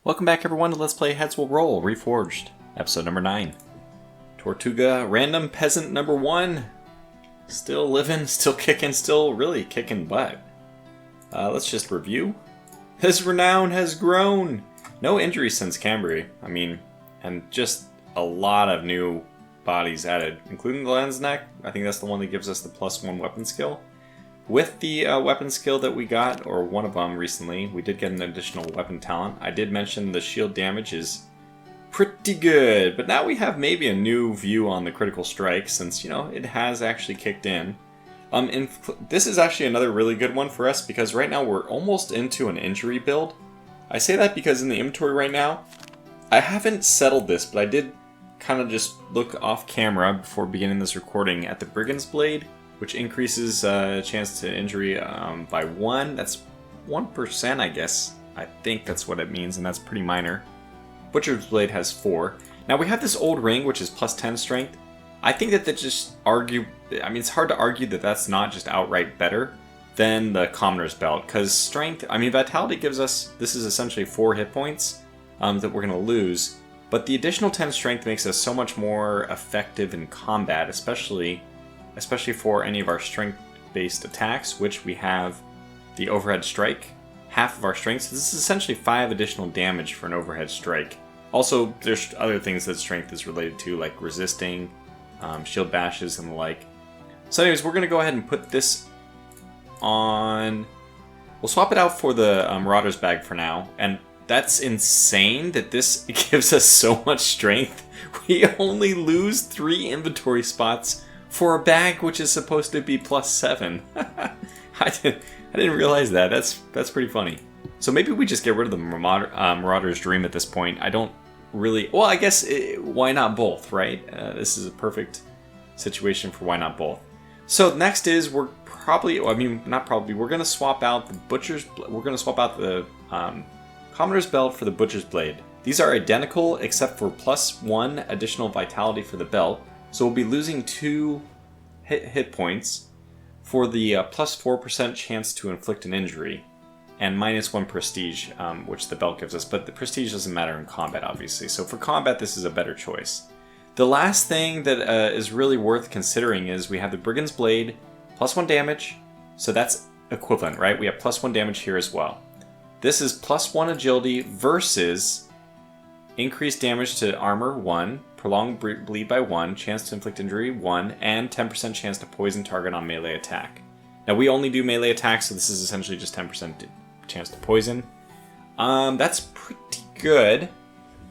Welcome back everyone to Let's Play Heads Will Roll, Reforged, episode number 9. Tortuga, random peasant number 1. Still living, still kicking, still really kicking butt. Let's just review. His renown has grown! No injuries since Cambry, and just a lot of new bodies added, including the lens neck. I think that's the one that gives us the +1 weapon skill. With the weapon skill that we got, or one of them recently, we did get an additional weapon talent. I did mention the shield damage is pretty good, but now we have maybe a new view on the critical strike since, it has actually kicked in. This is actually another really good one for us because right now we're almost into an injury build. I say that because in the inventory right now, I haven't settled this, but I did kind of just look off camera before beginning this recording at the Brigand's Blade, which increases chance to injury by 1. That's 1%, I guess. I think that's what it means, and that's pretty minor. Butcher's Blade has 4. Now we have this old ring, which is +10 strength. I think that it's hard to argue that that's not just outright better than the Commoner's Belt, because strength, Vitality gives us, this is essentially 4 hit points that we're going to lose, but the additional 10 strength makes us so much more effective in combat, especially for any of our strength-based attacks, which we have the overhead strike, half of our strength. So this is essentially 5 additional damage for an overhead strike. Also, there's other things that strength is related to, like resisting, shield bashes, and the like. So anyways, we're going to go ahead and put this on. We'll swap it out for the Marauder's Bag for now, and that's insane that this gives us so much strength. We only lose 3 inventory spots for a bag which is supposed to be +7. I didn't realize that. That's pretty funny. So maybe we just get rid of the Marauder's Dream at this point. I don't really... Well, I guess why not both, right? This is a perfect situation for why not both. So next is we're probably... We're going to swap out the Butcher's... We're going to swap out the Commoner's Belt for the Butcher's Blade. These are identical except for +1 additional vitality for the belt. So we'll be losing 2 hit points for the +4% chance to inflict an injury, and -1 prestige, which the belt gives us. But the prestige doesn't matter in combat, obviously. So for combat, this is a better choice. The last thing that is really worth considering is we have the Brigand's Blade, +1 damage. So that's equivalent, right? We have +1 damage here as well. This is +1 agility versus increased damage to armor 1. Prolonged bleed by 1, chance to inflict injury 1, and 10% chance to poison target on melee attack. Now we only do melee attacks, so this is essentially just 10% chance to poison. That's pretty good.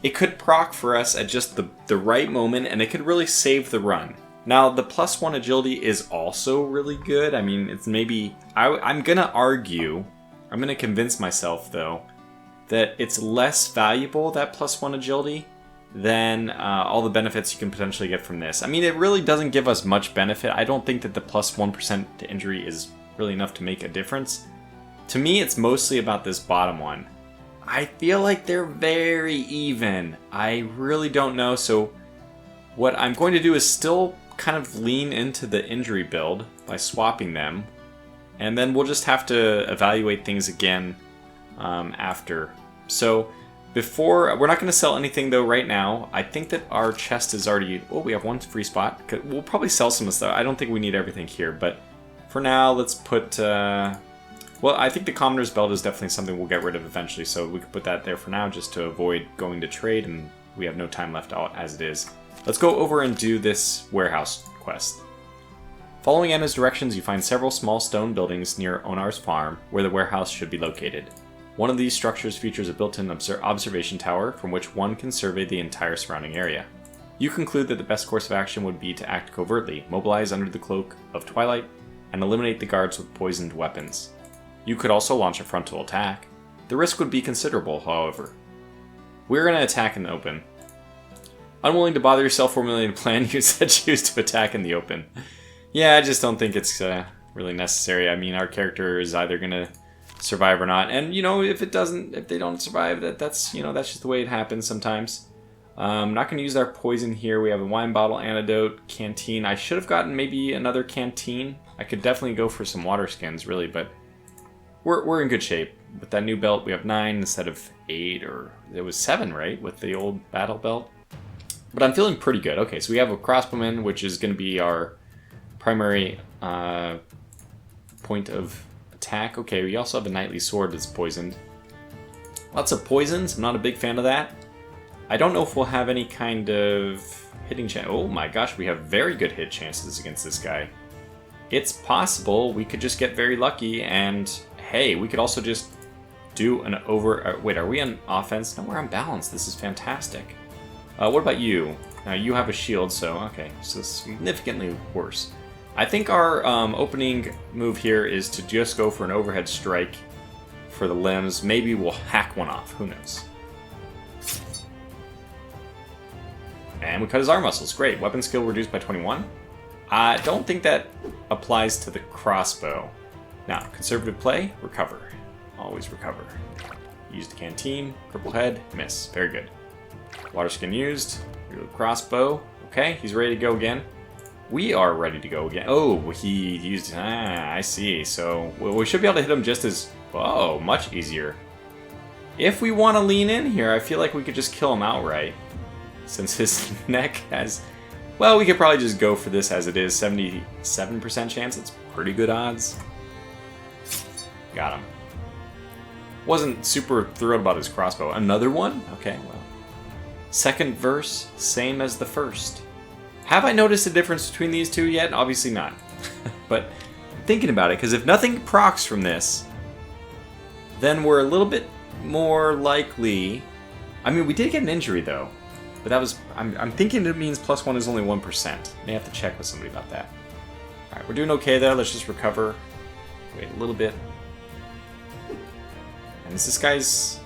It could proc for us at just the right moment, and it could really save the run. Now the +1 agility is also really good. It's maybe... I'm gonna argue, I'm gonna convince myself though, that it's less valuable, that +1 agility, than all the benefits you can potentially get from this. It really doesn't give us much benefit. I don't think that the +1% to injury is really enough to make a difference. To me, it's mostly about this bottom one. I feel like they're very even. I really don't know, so what I'm going to do is still kind of lean into the injury build by swapping them, and then we'll just have to evaluate things again after. So we're not going to sell anything though right now. I think that our chest is already... Oh, we have 1 free spot. We'll probably sell some of stuff. I don't think we need everything here, but for now, let's put... Well, I think the Commoner's Belt is definitely something we'll get rid of eventually, so we could put that there for now just to avoid going to trade, and we have no time left out as it is. Let's go over and do this warehouse quest. Following Anna's directions, you find several small stone buildings near Onar's farm where the warehouse should be located. One of these structures features a built-in observation tower from which one can survey the entire surrounding area. You conclude that the best course of action would be to act covertly, mobilize under the cloak of twilight, and eliminate the guards with poisoned weapons. You could also launch a frontal attack. The risk would be considerable, however. We're going to attack in the open. Unwilling to bother yourself formulating a plan, you said choose to attack in the open. Yeah, I just don't think it's really necessary. Our character is either going to survive or not, and if they don't survive, that's just the way it happens sometimes. I'm not going to use our poison here. We have a wine bottle, antidote, canteen. I should have gotten maybe another canteen. I could definitely go for some water skins, really, but we're in good shape. with that new belt, we have 9 instead of 8, or it was 7, right? With the old battle belt. But I'm feeling pretty good. Okay, so we have a crossbowman, which is going to be our primary point of attack. Okay, we also have a knightly sword that's poisoned. Lots of poisons. I'm not a big fan of that. I don't know if we'll have any kind of hitting chance. Oh my gosh, we have very good hit chances against this guy. It's possible we could just get very lucky, and hey, we could also just do an over... wait, are we on offense? No, we're on balance. This is fantastic. What about you? Now, you have a shield, so okay, so significantly worse. I think our opening move here is to just go for an overhead strike for the limbs. Maybe we'll hack one off. Who knows? And we cut his arm muscles. Great. Weapon skill reduced by 21. I don't think that applies to the crossbow. Now, conservative play, recover. Always recover. Use the canteen, cripple head, miss. Very good. Water skin used. Reload crossbow. Okay, he's ready to go again. We are ready to go again. Oh, he used... I see. So, we should be able to hit him just as... Whoa, much easier. If we want to lean in here, I feel like we could just kill him outright. Since his neck has... Well, we could probably just go for this as it is. 77% chance. It's pretty good odds. Got him. Wasn't super thrilled about his crossbow. Another one? Okay, well. Second verse, same as the first. Have I noticed a difference between these two yet? Obviously not. But I'm thinking about it, because if nothing procs from this, then we're a little bit more likely... I mean, we did get an injury, though. But that was... I'm thinking it means +1 is only 1%. May have to check with somebody about that. Alright, we're doing okay there. Let's just recover. Wait a little bit. And is this guy's...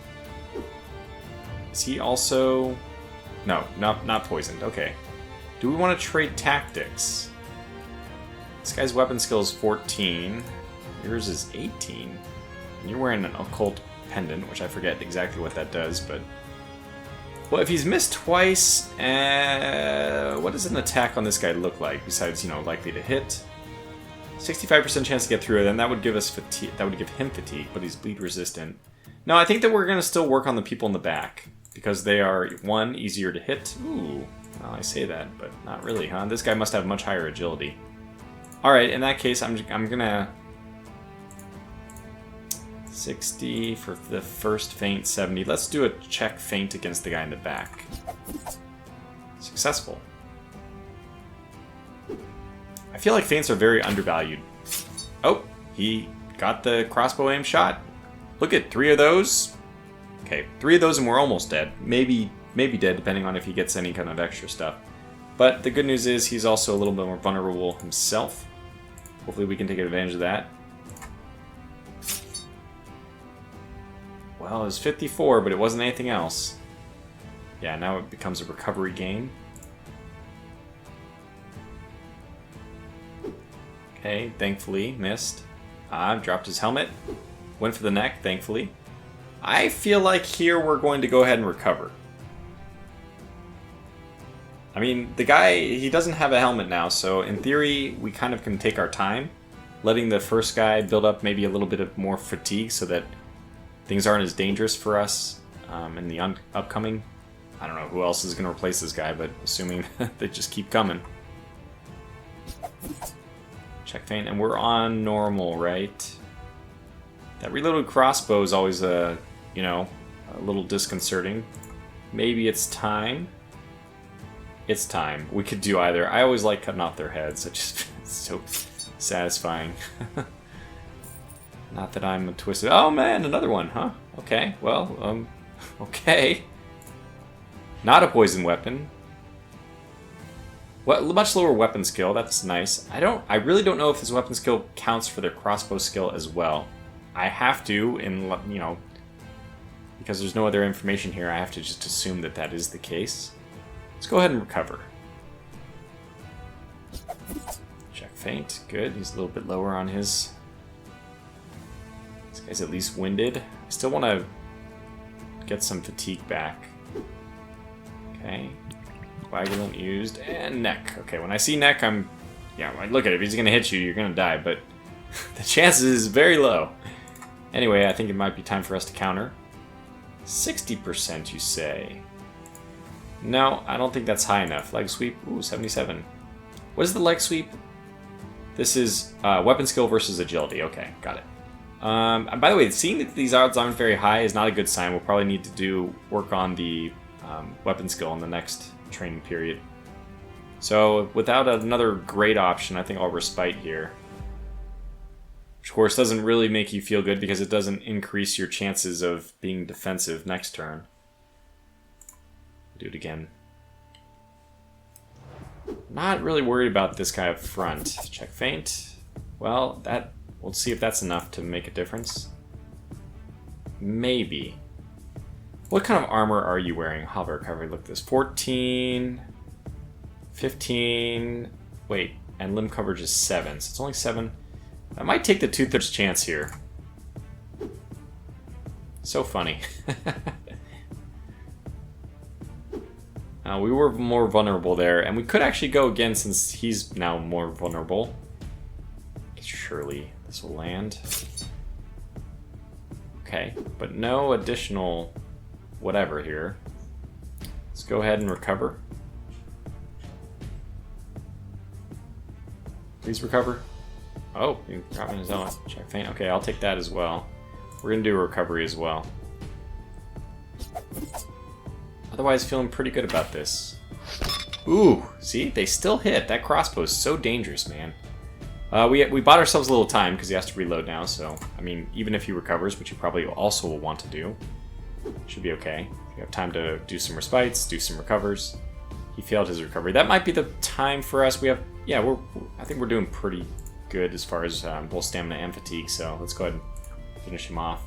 Is he also... No, not poisoned. Okay. Do we want to trade tactics? This guy's weapon skill is 14. Yours is 18. And you're wearing an occult pendant, which I forget exactly what that does, but... Well, if he's missed twice, what does an attack on this guy look like, besides, you know, likely to hit? 65% chance to get through, then that would give us fatigue. That would give him fatigue, but he's bleed resistant. No, I think that we're going to still work on the people in the back, because they are, 1, easier to hit. Ooh, well, I say that, but not really, huh? This guy must have much higher agility. Alright, in that case, I'm gonna... 60 for the first feint, 70. Let's do a check feint against the guy in the back. Successful. I feel like feints are very undervalued. Oh, he got the crossbow aim shot. Look at 3 of those. Okay, 3 of those and we're almost dead. Maybe dead, depending on if he gets any kind of extra stuff. But the good news is he's also a little bit more vulnerable himself. Hopefully we can take advantage of that. Well, it was 54, but it wasn't anything else. Yeah, now it becomes a recovery game. Okay, thankfully, missed. Dropped his helmet. Went for the neck, thankfully. I feel like here we're going to go ahead and recover. I mean, the guy, he doesn't have a helmet now, so in theory, we kind of can take our time, letting the first guy build up maybe a little bit of more fatigue so that things aren't as dangerous for us in the upcoming. I don't know who else is going to replace this guy, but assuming they just keep coming. Check feint, and we're on normal, right? That reloaded crossbow is always you know, a little disconcerting. Maybe it's time. It's time. We could do either. I always like cutting off their heads. It's just it's so satisfying. Not that I'm a twisted... Oh man, another one, huh? Okay, well, okay. Not a poison weapon. Well, much lower weapon skill, that's nice. I really don't know if this weapon skill counts for their crossbow skill as well. I have to, you know, because there's no other information here, I have to just assume that that is the case. Let's go ahead and recover. Check feint, good. He's a little bit lower on his... This guy's at least winded. I still want to get some fatigue back. Okay. Coagulant used, and neck. Okay, when I see neck, yeah, look at it. If he's going to hit you, you're going to die, but the chances is very low. Anyway, I think it might be time for us to counter. 60%, you say? No, I don't think that's high enough. Leg sweep, ooh, 77. What is the leg sweep? This is weapon skill versus agility. Okay, got it. And by the way, seeing that these odds aren't very high is not a good sign. We'll probably need to do work on the weapon skill in the next training period. So without another great option, I think I'll respite here. Which of course doesn't really make you feel good because it doesn't increase your chances of being defensive next turn. Do it again. Not really worried about this guy up front. Check feint. Well, we'll see if that's enough to make a difference. Maybe. What kind of armor are you wearing? Hover recovery, look at this. 14, 15, wait, and limb coverage is 7, so it's only 7. I might take the 2/3 chance here. So funny. We were more vulnerable there, and we could actually go again since he's now more vulnerable. Surely this will land. Okay, but no additional whatever here. Let's go ahead and recover. Please recover. Oh, you got me his own. Check feint. Okay, I'll take that as well. We're gonna do a recovery as well. Otherwise, feeling pretty good about this. Ooh, see? They still hit. That crossbow is so dangerous, man. We bought ourselves a little time because he has to reload now, so, I mean, even if he recovers, which you probably also will want to do, should be okay. You have time to do some respites, do some recovers. He failed his recovery. That might be the time for us. We have, yeah, I think we're doing pretty good as far as both stamina and fatigue, so let's go ahead and finish him off.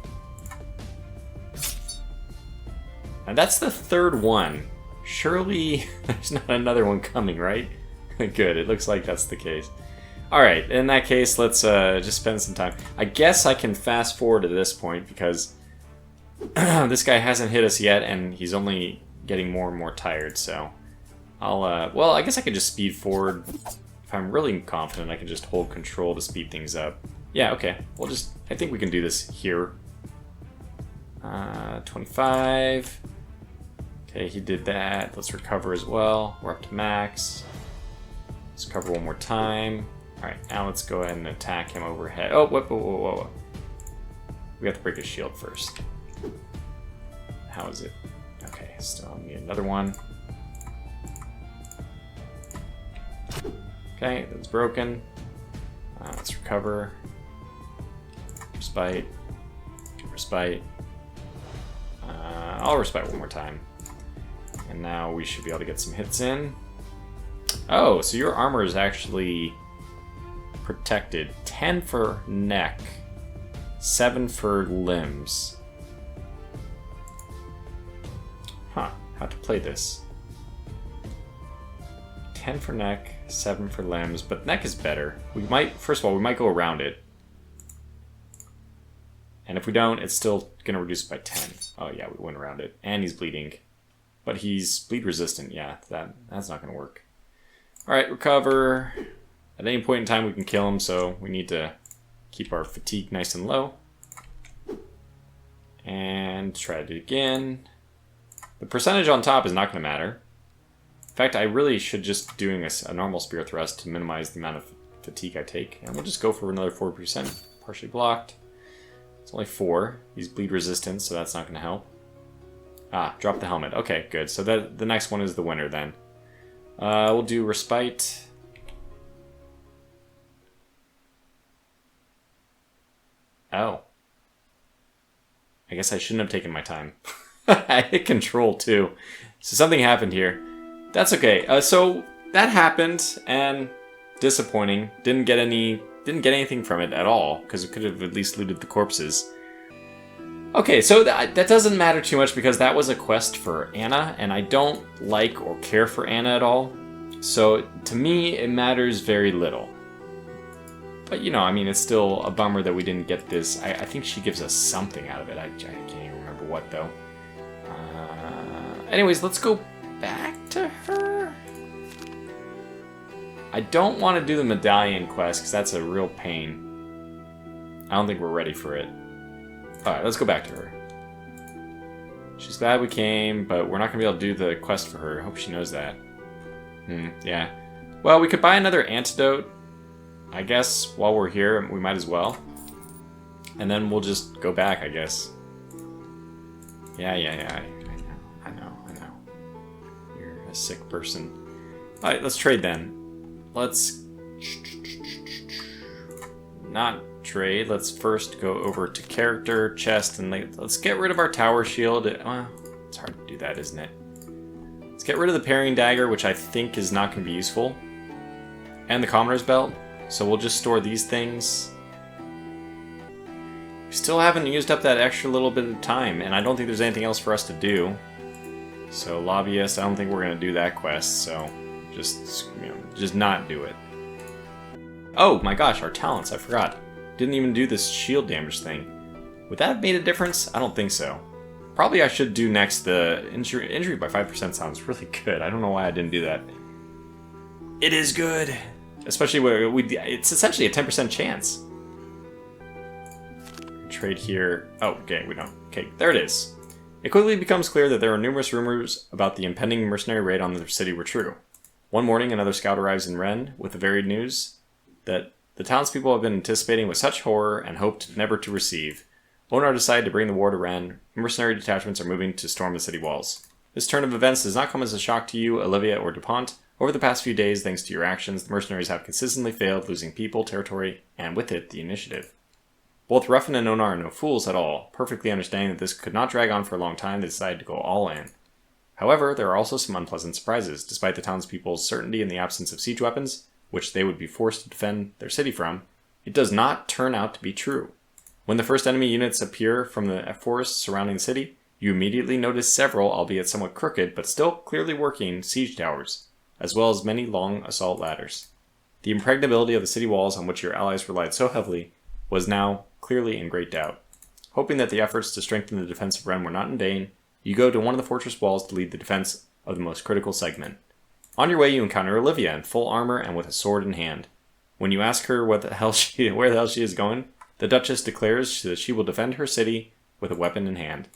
And that's the third one. Surely there's not another one coming, right? Good, it looks like that's the case. Alright, in that case, let's just spend some time. I guess I can fast forward to this point because this guy hasn't hit us yet and he's only getting more and more tired, so I'll, well, I guess I could just speed forward. If I'm really confident, I can just hold control to speed things up. Yeah, okay, we'll just, I think we can do this here. 25. Okay, he did that. Let's recover as well. We're up to max. Let's cover one more time. Alright, now let's go ahead and attack him overhead. Oh, whoa. We have to break his shield first. How is it? Okay, still need another one. Okay, that's broken. Let's recover. Respite. Respite. I'll respite one more time. And now we should be able to get some hits in. Oh, so your armor is actually protected. 10 for neck. 7 for limbs. Huh, how to play this. 10 for neck, 7 for limbs, but neck is better. We might, first of all, we might go around it. And if we don't, it's still going to reduce by 10. Oh yeah, we went around it. And he's bleeding. But he's bleed resistant, yeah, that's not going to work. Alright, recover. At any point in time we can kill him, so we need to keep our fatigue nice and low. And try it again. The percentage on top is not going to matter. In fact, I really should just doing a normal spear thrust to minimize the amount of fatigue I take. And we'll just go for another 4%. Partially blocked. It's only 4. He's bleed resistant, so that's not going to help. Ah, drop the helmet. Okay, good. So the next one is the winner then. We'll do respite. Oh. I guess I shouldn't have taken my time. I hit control too. So something happened here. That's okay. So that happened and disappointing. Didn't get anything from it at all because it could have at least looted the corpses. Okay, so that doesn't matter too much because that was a quest for Anna, and I don't like or care for Anna at all. So to me, it matters very little. But you know, I mean, it's still a bummer that we didn't get this. I think she gives us something out of it. I can't even remember what though. Anyways, let's go back to her. I don't want to do the medallion quest because that's a real pain. I don't think we're ready for it. Alright, let's go back to her. She's glad we came, but we're not going to be able to do the quest for her. I hope she knows that. Yeah. Well, we could buy another antidote. I guess while we're here, we might as well. And then we'll just go back, I guess. Yeah. I know. You're a sick person. Alright, let's trade then. Let's not trade. Let's first go over to character, chest, and let's get rid of our tower shield. Well, it's hard to do that, isn't it? Let's get rid of the parrying dagger, which I think is not going to be useful. And the commoner's belt. So we'll just store these things. We still haven't used up that extra little bit of time, and I don't think there's anything else for us to do. So lobbyist, I don't think we're going to do that quest, so just not do it. Oh my gosh, our talents, I forgot. Didn't even do this shield damage thing. Would that have made a difference? I don't think so. Probably I should do next the injury by 5% sounds really good. I don't know why I didn't do that. It is good. Especially where it's essentially a 10% chance. Trade here. Oh, okay, we don't. Okay, there it is. It quickly becomes clear that there are numerous rumors about the impending mercenary raid on the city were true. One morning, another scout arrives in Ren with the varied news that the townspeople have been anticipating with such horror and hoped never to receive. Onar decided to bring the war to Ren. Mercenary detachments are moving to storm the city walls. This turn of events does not come as a shock to you, Olivia or DuPont. Over the past few days, thanks to your actions, the mercenaries have consistently failed, losing people, territory, and with it, the initiative. Both Ruffin and Onar are no fools at all. Perfectly understanding that this could not drag on for a long time, they decided to go all in. However, there are also some unpleasant surprises. Despite the townspeople's certainty in the absence of siege weapons, which they would be forced to defend their city from, it does not turn out to be true. When the first enemy units appear from the forests surrounding the city, you immediately notice several, albeit somewhat crooked, but still clearly working, siege towers, as well as many long assault ladders. The impregnability of the city walls on which your allies relied so heavily was now clearly in great doubt. Hoping that the efforts to strengthen the defense of Ren were not in vain, you go to one of the fortress walls to lead the defense of the most critical segment. On your way, you encounter Olivia in full armor and with a sword in hand. When you ask her where the hell she is going, the Duchess declares that she will defend her city with a weapon in hand.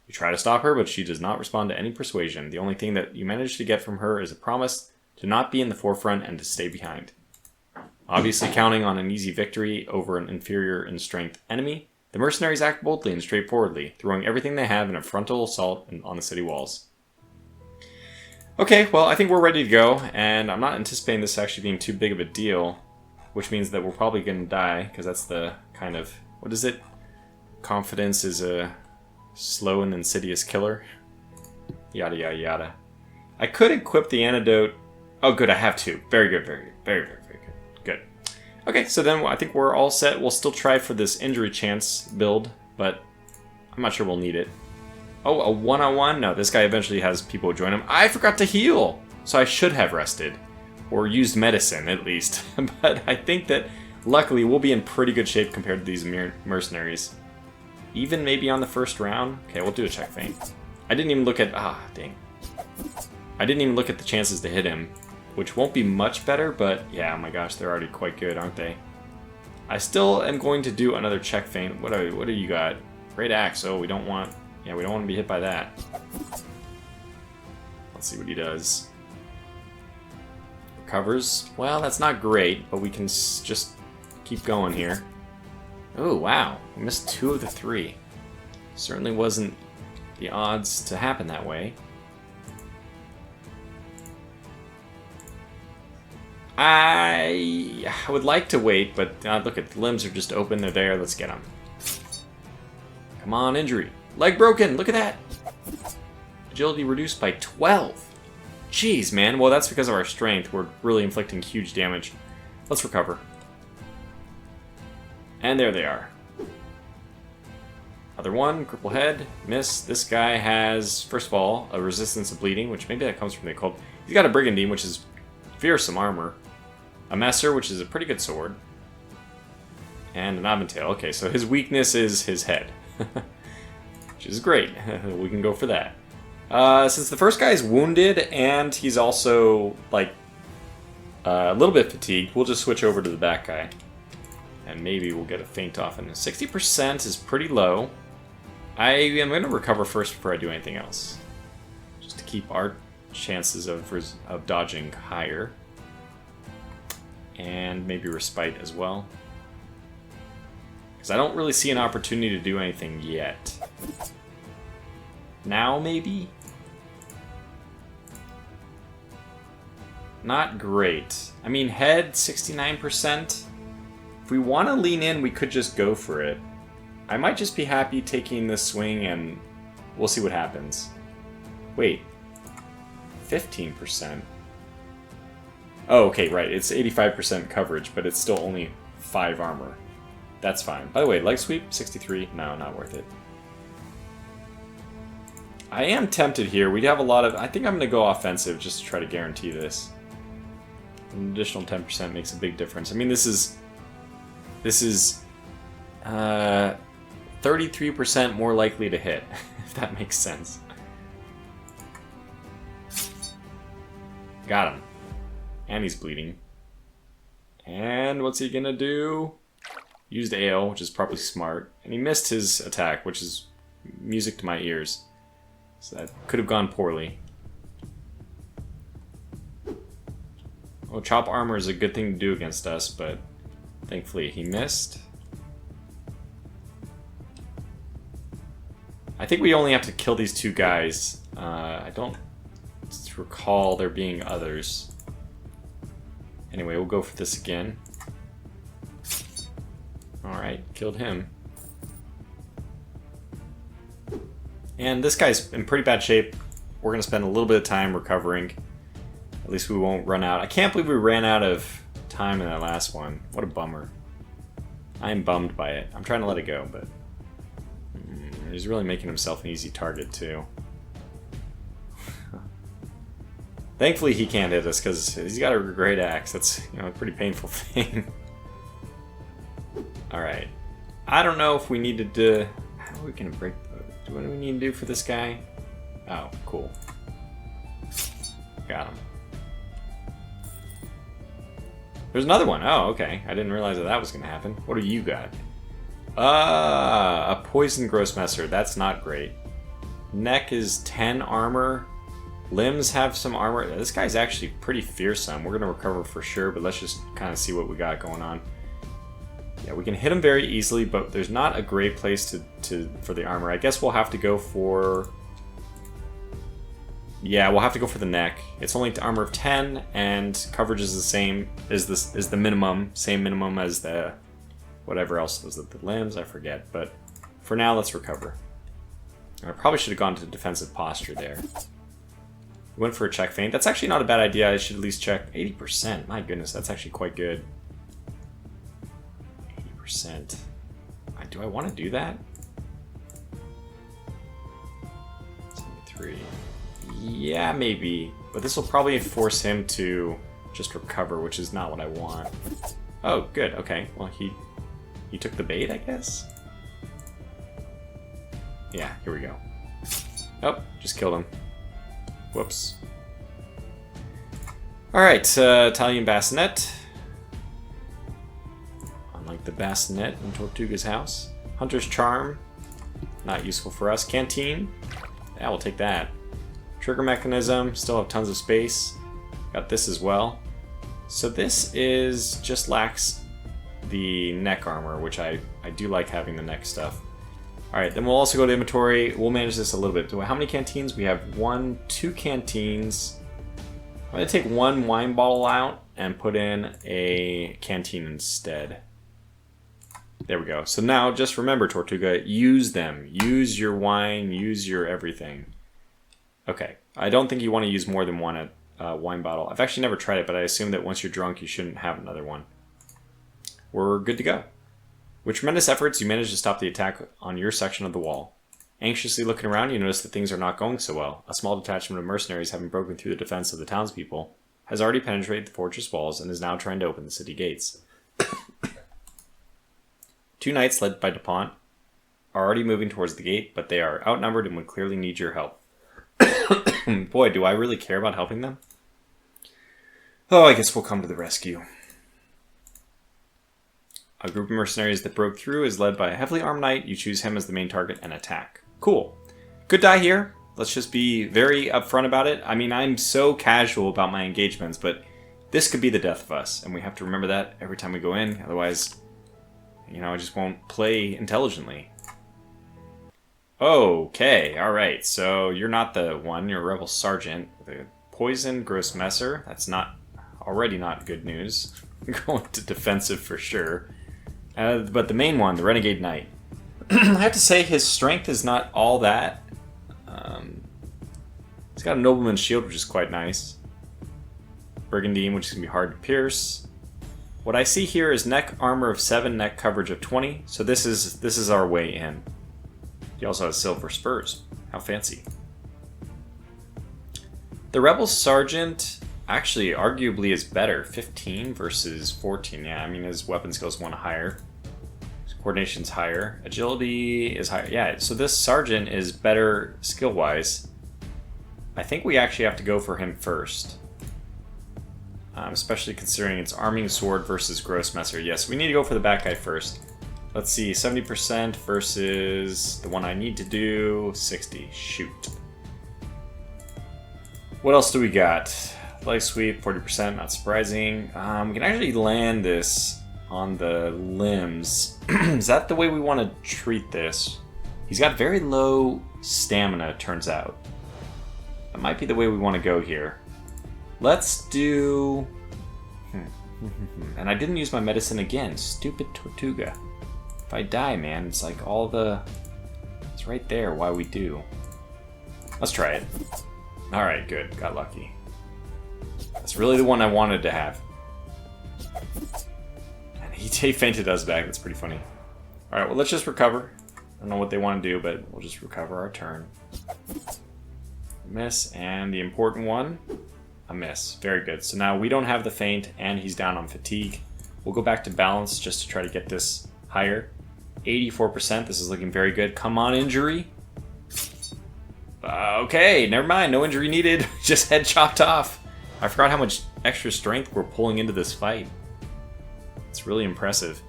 You try to stop her, but she does not respond to any persuasion. The only thing that you manage to get from her is a promise to not be in the forefront and to stay behind. Obviously counting on an easy victory over an inferior in strength enemy, the mercenaries act boldly and straightforwardly, throwing everything they have in a frontal assault on the city walls. Okay, well, I think we're ready to go, and I'm not anticipating this actually being too big of a deal, which means that we're probably going to die, because that's the kind of, what is it? Confidence is a slow and insidious killer. Yada, yada, yada. I could equip the antidote. Oh, good, I have two. Very good, very good. Very good. Good. Okay, so then I think we're all set. We'll still try for this injury chance build, but I'm not sure we'll need it. Oh, a one-on-one? No, this guy eventually has people join him. I forgot to heal! So I should have rested. Or used medicine, at least. But I think that, luckily, we'll be in pretty good shape compared to these mercenaries. Even maybe on the first round? Okay, we'll do a check feint. I didn't even look at... Ah, dang. I didn't even look at the chances to hit him, which won't be much better, but yeah, oh my gosh, they're already quite good, aren't they? I still am going to do another check feint. What do you got? Great axe. Oh, we don't want to be hit by that. Let's see what he does. Recovers. Well, that's not great, but we can just keep going here. Oh, wow. We missed 2 of the 3. Certainly wasn't the odds to happen that way. I would like to wait, but look at the limbs are just open. They're there. Let's get them. Come on, injury. Leg broken. Look at that. Agility reduced by 12. Jeez, man. Well, that's because of our strength. We're really inflicting huge damage. Let's recover. And there they are. Other one, cripple head, miss. This guy has, first of all, a resistance to bleeding, which maybe that comes from the occult. He's got a brigandine, which is fearsome armor. A messer, which is a pretty good sword. And an Aventail. Okay, so his weakness is his head. Which is great. We can go for that. Since the first guy is wounded, and he's also, like, a little bit fatigued, we'll just switch over to the back guy. And maybe we'll get a feint off. And 60% is pretty low. I am going to recover first before I do anything else. Just to keep our chances of dodging higher. And maybe respite as well. Because I don't really see an opportunity to do anything yet. Now, maybe? Not great. I mean, head, 69%. If we want to lean in, we could just go for it. I might just be happy taking this swing and we'll see what happens. Wait. 15%. Oh, okay, right. It's 85% coverage, but it's still only 5 armor. That's fine. By the way, leg sweep, 63. No, not worth it. I am tempted here. We have a lot of... I think I'm going to go offensive just to try to guarantee this. An additional 10% makes a big difference. I mean, this is 33% more likely to hit, if that makes sense. Got him. And he's bleeding. And what's he gonna do? Used AO, which is probably smart. And he missed his attack, which is music to my ears. So that could have gone poorly. Well, chop armor is a good thing to do against us, but thankfully he missed. I think we only have to kill these 2 guys. I don't recall there being others. Anyway, we'll go for this again. Alright, killed him. And this guy's in pretty bad shape. We're going to spend a little bit of time recovering. At least we won't run out. I can't believe we ran out of time in that last one. What a bummer. I am bummed by it. I'm trying to let it go, but... he's really making himself an easy target, too. Thankfully, he can't hit us, because he's got a great axe. That's, you know, a pretty painful thing. Alright. I don't know if we needed to... How are we going to break... What do we need to do for this guy? Oh, cool. Got him. There's another one. Oh, okay. I didn't realize that was going to happen. What do you got? A poison grossmesser. That's not great. Neck is 10 armor. Limbs have some armor. This guy's actually pretty fearsome. We're going to recover for sure, but let's just kind of see what we got going on. Yeah, we can hit him very easily, but there's not a great place for the armor. I guess we'll have to go for... Yeah, we'll have to go for the neck. It's only armor of 10, and coverage is the same, is the minimum, same minimum as the... Whatever else was it, the limbs? I forget, but for now, let's recover. I probably should have gone to defensive posture there. Went for a check feint. That's actually not a bad idea. I should at least check 80%. My goodness, that's actually quite good. 80%. Do I want to do that? 73. Yeah, maybe. But this will probably force him to just recover, which is not what I want. Oh, good. Okay. Well, he took the bait, I guess? Yeah, here we go. Oh, just killed him. Whoops. Alright, Italian bassinet. Unlike the bassinet in Tortuga's house. Hunter's charm. Not useful for us. Canteen. Yeah, we'll take that. Trigger mechanism. Still have tons of space. Got this as well. So this just lacks the neck armor, which I do like having the neck stuff. Alright, then we'll also go to inventory. We'll manage this a little bit. How many canteens? We have 2 canteens. I'm going to take 1 wine bottle out and put in a canteen instead. There we go. So now, just remember, Tortuga, use them. Use your wine, use your everything. Okay, I don't think you want to use more than 1 wine bottle. I've actually never tried it, but I assume that once you're drunk, you shouldn't have another one. We're good to go. With tremendous efforts, you manage to stop the attack on your section of the wall. Anxiously looking around, you notice that things are not going so well. A small detachment of mercenaries, having broken through the defense of the townspeople, has already penetrated the fortress walls and is now trying to open the city gates. 2 knights, led by DuPont, are already moving towards the gate, but they are outnumbered and would clearly need your help. Boy, do I really care about helping them? Oh, I guess we'll come to the rescue. A group of mercenaries that broke through is led by a heavily armed knight. You choose him as the main target and attack. Cool. Good die here. Let's just be very upfront about it. I mean, I'm so casual about my engagements, but this could be the death of us, and we have to remember that every time we go in. Otherwise, you know, I just won't play intelligently. Okay, alright, so you're not the one. You're a rebel sergeant with a poison gross messer. That's already not good news. Going to defensive for sure. But the main one, the renegade knight. I have to say his strength is not all that. He's got a nobleman's shield, which is quite nice. Brigandine, which is going to be hard to pierce. What I see here is neck armor of 7, neck coverage of 20. So this is our way in. He also has silver spurs. How fancy. The rebel sergeant actually arguably is better. 15 versus 14. Yeah, I mean his weapon skills one higher. His coordination's higher. Agility is higher. Yeah, so this sergeant is better skill-wise. I think we actually have to go for him first. Especially considering it's arming sword versus gross messer. Yes, we need to go for the bad guy first. Let's see, 70% versus the one I need to do, 60. Shoot. What else do we got? Light sweep, 40%, not surprising. We can actually land this on the limbs. Is that the way we want to treat this? He's got very low stamina, turns out. That might be the way we want to go here. Let's do... And I didn't use my medicine again. Stupid Tortuga. If I die, man, it's like all the... It's right there why we do. Let's try it. Alright, good. Got lucky. That's really the one I wanted to have. And he fainted us back. That's pretty funny. Alright, well, let's just recover. I don't know what they want to do, but we'll just recover our turn. Miss, and the important one, a miss. Very good. So now we don't have the feint, and he's down on fatigue. We'll go back to balance just to try to get this higher. 84%. This is looking very good. Come on, injury. Okay, never mind. No injury needed. Just head chopped off. I forgot how much extra strength we're pulling into this fight. It's really impressive.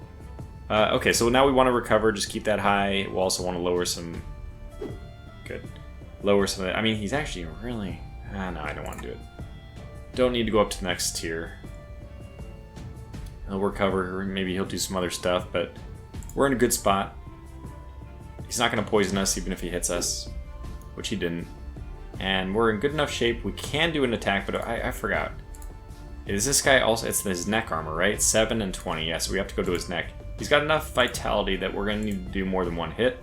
Okay, so now we want to recover. Just keep that high. We'll also want to lower some... Good. Lower some of it. I mean, he's actually really... no, I don't want to do it. Don't need to go up to the next tier. He'll recover. Maybe he'll do some other stuff, but we're in a good spot. He's not going to poison us even if he hits us, which he didn't. And we're in good enough shape. We can do an attack, but I forgot. Is this guy also... It's his neck armor, right? 7 and 20. Yeah, so we have to go to his neck. He's got enough vitality that we're going to need to do more than one hit.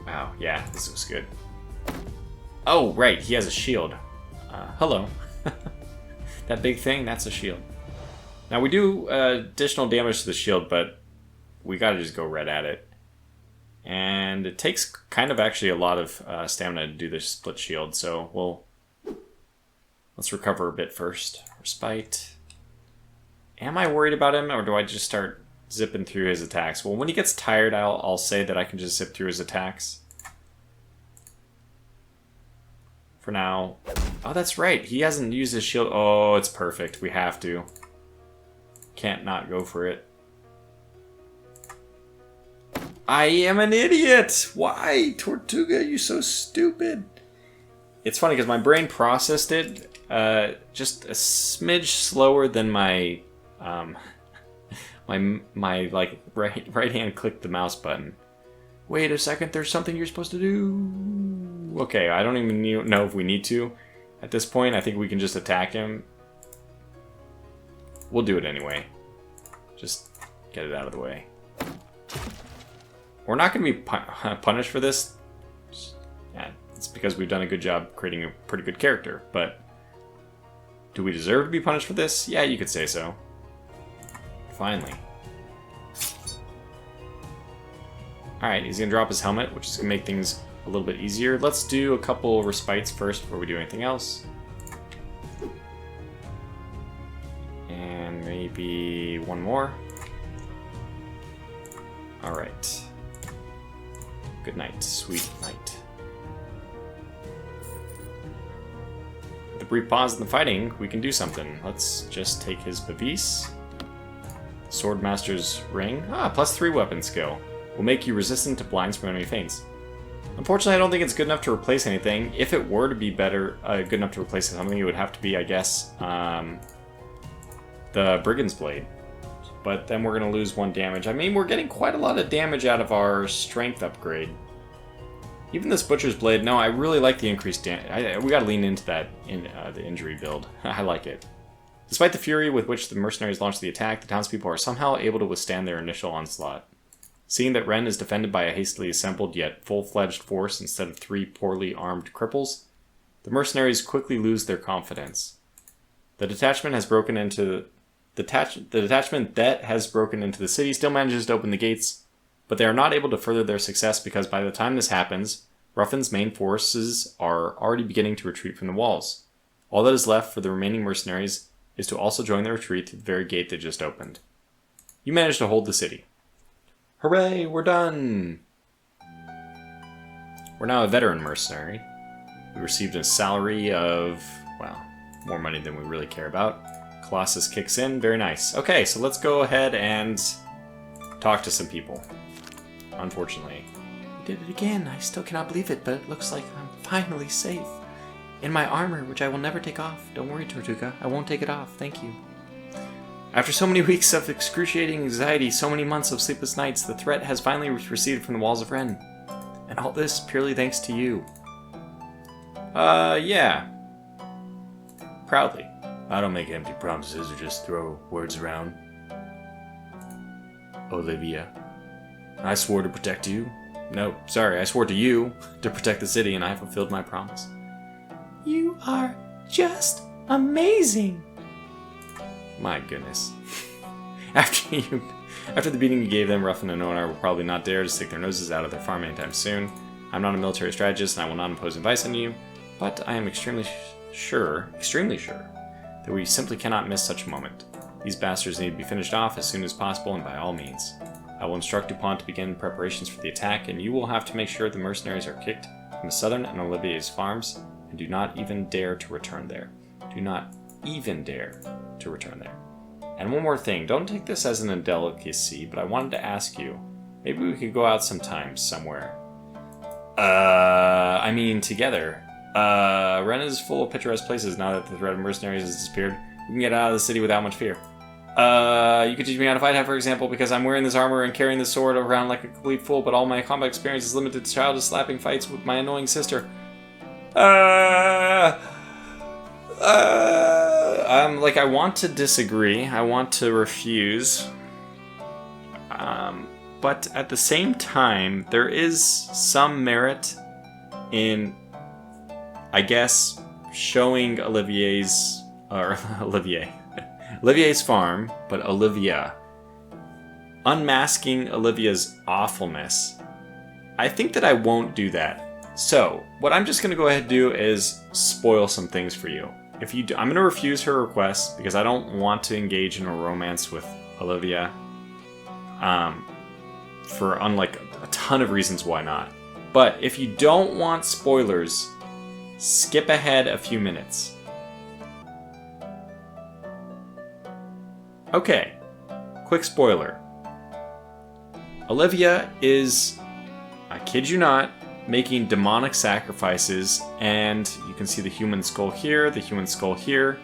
Wow, yeah, this was good. Oh, right, he has a shield. Hello. That big thing, that's a shield. Now, we do additional damage to the shield, but we gotta just go right at it. And it takes kind of actually a lot of stamina to do this split shield, so let's recover a bit first. Respite. Am I worried about him, or do I just start zipping through his attacks? Well, when he gets tired, I'll say that I can just zip through his attacks. For now. Oh, that's right. He hasn't used his shield. Oh, it's perfect. We have to. Can't not go for it. I am an idiot! Why? Tortuga, you so stupid. It's funny because my brain processed it just a smidge slower than my my like right hand clicked the mouse button. Wait a second, there's something you're supposed to do. Okay, I don't even know if we need to. At this point, I think we can just attack him. We'll do it anyway. Just get it out of the way. We're not going to be punished for this. Yeah, it's because we've done a good job creating a pretty good character. But do we deserve to be punished for this? Yeah, you could say so. Finally. Alright, he's going to drop his helmet, which is going to make things a little bit easier. Let's do a couple respites first before we do anything else. And maybe one more. Alright. Good night, sweet night. With a brief pause in the fighting, we can do something. Let's just take his Bavis. Swordmaster's Ring. +3 weapon skill. Will make you resistant to blinds from enemy feints. Unfortunately, I don't think it's good enough to replace anything. If it were to be better, good enough to replace something, it would have to be, I guess, the Brigand's Blade. But then we're going to lose 1 damage. I mean, we're getting quite a lot of damage out of our strength upgrade. Even this Butcher's Blade, no, I really like the increased damage. We got to lean into that in the injury build. I like it. Despite the fury with which the mercenaries launched the attack, the townspeople are somehow able to withstand their initial onslaught. Seeing that Ren is defended by a hastily assembled yet full-fledged force instead of 3 poorly armed cripples, the mercenaries quickly lose their confidence. The detachment that has broken into the city still manages to open the gates, but they are not able to further their success because by the time this happens, Ruffin's main forces are already beginning to retreat from the walls. All that is left for the remaining mercenaries is to also join the retreat through the very gate they just opened. You managed to hold the city. Hooray, we're done! We're now a veteran mercenary. We received a salary of, well, more money than we really care about. Colossus kicks in, very nice. Okay, so let's go ahead and talk to some people. Unfortunately. We did it again, I still cannot believe it, but it looks like I'm finally safe. In my armor, which I will never take off. Don't worry, Tortuga, I won't take it off, thank you. After so many weeks of excruciating anxiety, so many months of sleepless nights, the threat has finally receded from the walls of Ren. And all this purely thanks to you. Yeah. Proudly. I don't make empty promises or just throw words around. Olivia. I swore to protect you. No, sorry, I swore to you to protect the city, and I fulfilled my promise. You are just amazing. My goodness. After the beating you gave them, Ruffin and Onar will probably not dare to stick their noses out of their farm anytime soon. I'm not a military strategist, and I will not impose advice on you, but I am extremely sure, that we simply cannot miss such a moment. These bastards need to be finished off as soon as possible, and by all means. I will instruct Dupont to begin preparations for the attack, and you will have to make sure the mercenaries are kicked from the southern and Olivier's farms, and do not even dare to return there. Do not even dare to return there. And one more thing, don't take this as an indelicacy, but I wanted to ask you, maybe we could go out sometime somewhere. I mean, together. Ren is full of picturesque places now that the threat of mercenaries has disappeared. We can get out of the city without much fear. You could teach me how to fight, for example, because I'm wearing this armor and carrying this sword around like a complete fool, but all my combat experience is limited to childish slapping fights with my annoying sister. I want to disagree. I want to refuse. But at the same time, there is some merit in, I guess, showing Olivier's farm, but Olivia. Unmasking Olivia's awfulness. I think that I won't do that. So, what I'm just going to go ahead and do is spoil some things for you. I'm going to refuse her request because I don't want to engage in a romance with Olivia. For unlike a ton of reasons why not. But if you don't want spoilers, skip ahead a few minutes. Okay, quick spoiler. Olivia is, I kid you not, making demonic sacrifices, and you can see the human skull here, the human skull here.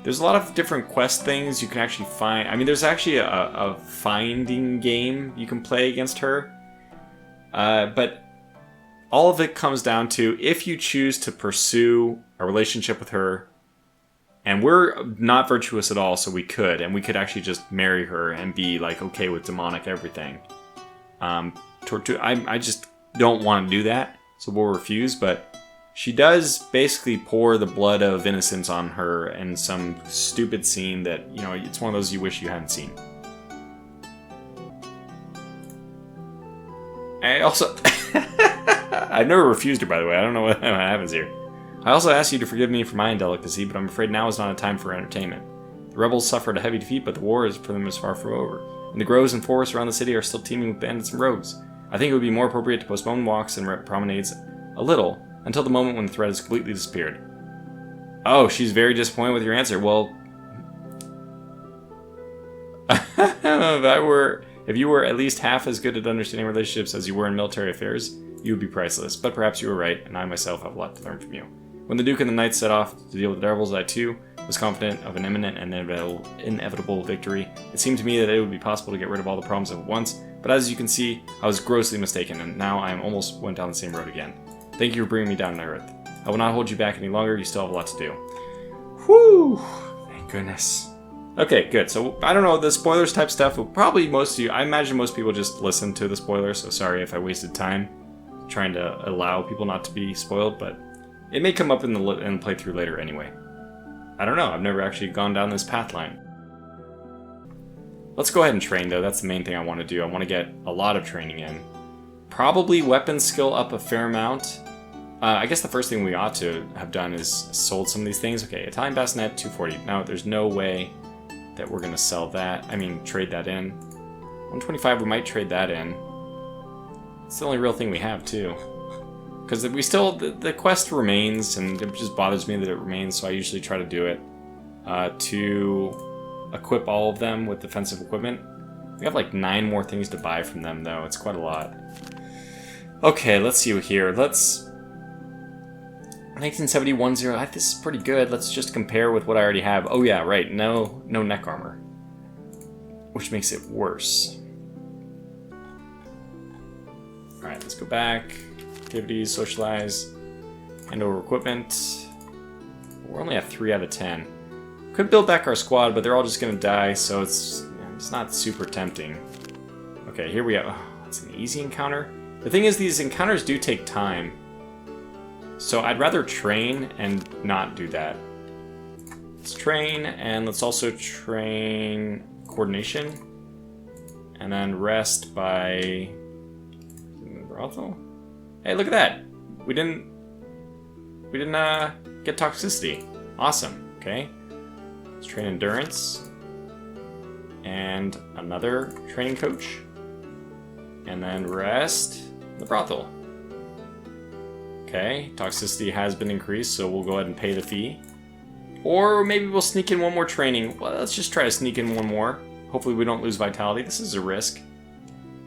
There's a lot of different quest things you can actually find. I mean, there's actually a finding game you can play against her. But all of it comes down to if you choose to pursue a relationship with her, and we're not virtuous at all, so we could actually just marry her and be like okay with demonic everything. I just don't want to do that, so we'll refuse, but she does basically pour the blood of innocence on her in some stupid scene that, it's one of those you wish you hadn't seen. I also... I've never refused her, by the way. I don't know what happens here. I also ask you to forgive me for my indelicacy, but I'm afraid now is not a time for entertainment. The rebels suffered a heavy defeat, but the war for them is far from over. And the groves and forests around the city are still teeming with bandits and rogues. I think it would be more appropriate to postpone walks and promenades a little, until the moment when the threat has completely disappeared. Oh, she's very disappointed with your answer. Well, If you were at least half as good at understanding relationships as you were in military affairs, you would be priceless. But perhaps you were right, and I myself have a lot to learn from you. When the Duke and the Knights set off to deal with the devils, I too was confident of an imminent and inevitable victory. It seemed to me that it would be possible to get rid of all the problems at once, but as you can see, I was grossly mistaken, and now I almost went down the same road again. Thank you for bringing me down to earth. I will not hold you back any longer. You still have a lot to do. Whew! Thank goodness. Okay, good. So, I don't know, the spoilers type stuff, probably I imagine most people just listen to the spoilers, so sorry if I wasted time trying to allow people not to be spoiled, but it may come up in the playthrough later anyway. I don't know, I've never actually gone down this path line. Let's go ahead and train, though. That's the main thing I want to do. I want to get a lot of training in. Probably weapon skill up a fair amount. I guess the first thing we ought to have done is sold some of these things. Okay, Italian bassinet, 240. Now, there's no way that we're going to sell that. I mean, trade that in. 125, we might trade that in. It's the only real thing we have, too. Because we still, the quest remains, and it just bothers me that it remains, so I usually try to do it to equip all of them with defensive equipment. We have like 9 more things to buy from them, though. It's quite a lot. Okay, let's see here. 1971 0. This is pretty good. Let's just compare with what I already have. Oh yeah, right. No neck armor, which makes it worse. All right, let's go back. Activities, socialize, hand over equipment. We're only at 3 out of 10. Could build back our squad, but they're all just gonna die, so it's not super tempting. Okay, here we go. Oh, it's an easy encounter. The thing is, these encounters do take time, so I'd rather train and not do that. Let's train, and let's also train coordination, and then rest by brothel. Hey, look at that! We didn't get toxicity. Awesome. Okay. Let's train endurance. And another training coach. And then rest the brothel. Okay, toxicity has been increased, so we'll go ahead and pay the fee. Or maybe we'll sneak in one more training. Well, let's just try to sneak in one more. Hopefully we don't lose vitality. This is a risk.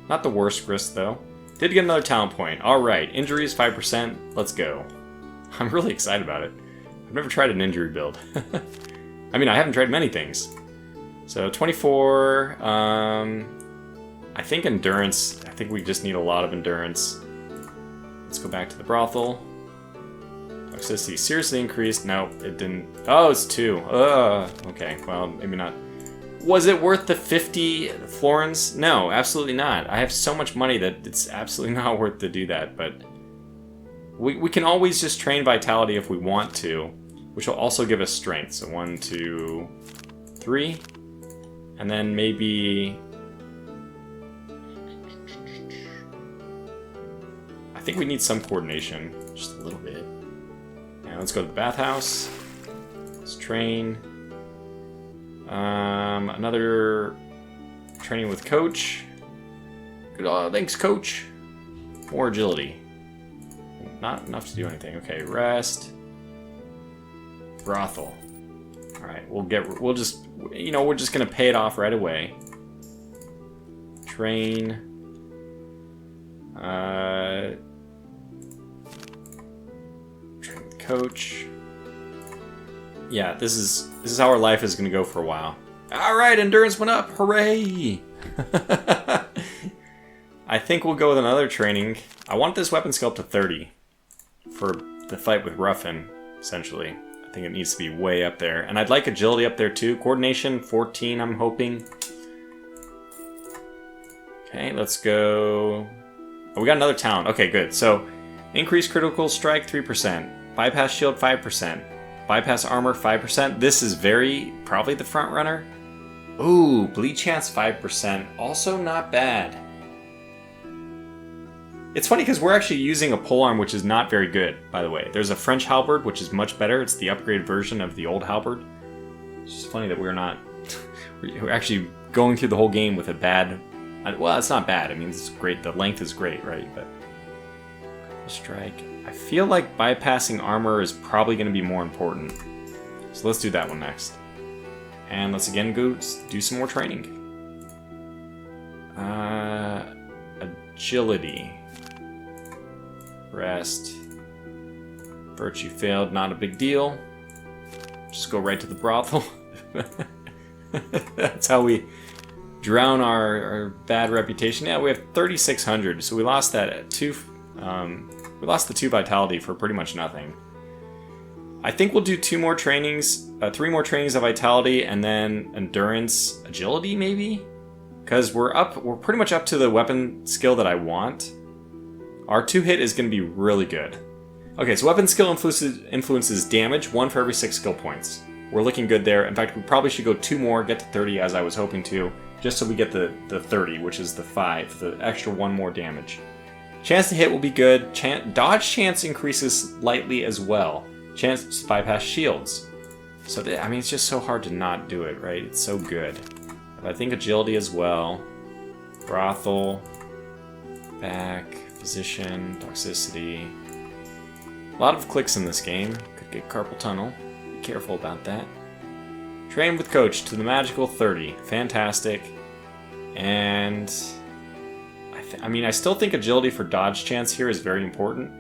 Not the worst risk, though. Did get another talent point. Alright, injuries 5%. Let's go. I'm really excited about it. I've never tried an injury build. I mean, I haven't tried many things. So 24, I think endurance. I think we just need a lot of endurance. Let's go back to the brothel. Toxicity seriously increased. No, it didn't. Oh, it's 2. Okay, well, maybe not. Was it worth the 50 florins? No, absolutely not. I have so much money that it's absolutely not worth to do that, but we can always just train vitality if we want to, which will also give us strength. So 1, 2, 3, and then maybe I think we need some coordination, just a little bit. And let's go to the bathhouse. Let's train. Another training with coach. Good. Thanks, coach. More agility. Not enough to do anything. Okay, rest. Brothel. All right, we're just gonna pay it off right away. Train. Train with coach. Yeah, this is how our life is gonna go for a while. All right, endurance went up. Hooray! I think we'll go with another training. I want this weapon skill up to 30 for the fight with Ruffin, essentially. I think it needs to be way up there. And I'd like agility up there too. Coordination, 14, I'm hoping. Okay, let's go. Oh, we got another talent. Okay, good. So, increase critical strike, 3%. Bypass shield, 5%. Bypass armor, 5%. This is probably the front runner. Ooh, bleed chance, 5%. Also not bad. It's funny because we're actually using a polearm, which is not very good, by the way. There's a French halberd, which is much better. It's the upgraded version of the old halberd. It's just funny that we're actually going through the whole game with a bad... Well, it's not bad. I mean, it's great. The length is great, right? But strike. I feel like bypassing armor is probably going to be more important. So let's do that one next. And let's again go do some more training. Agility. Rest. Virtue failed, not a big deal. Just go right to the brothel. That's how we drown our bad reputation. Yeah, we have 3,600, so we lost that at 2. We lost the 2 vitality for pretty much nothing. I think we'll do 3 more trainings of vitality, and then endurance, agility maybe, because we're pretty much up to the weapon skill that I want. Our 2-hit is going to be really good. Okay, so weapon skill influences damage, 1 for every 6 skill points. We're looking good there. In fact, we probably should go 2 more, get to 30 as I was hoping to, just so we get the 30, which is the 5, the extra 1 more damage. Chance to hit will be good. Dodge chance increases slightly as well. Chance to bypass shields. So, I mean, it's just so hard to not do it, right? It's so good. But I think agility as well. Brothel. Back. Position. Toxicity. A lot of clicks in this game. Could get carpal tunnel. Be careful about that. Train with coach to the magical 30. Fantastic. And I still think agility for dodge chance here is very important.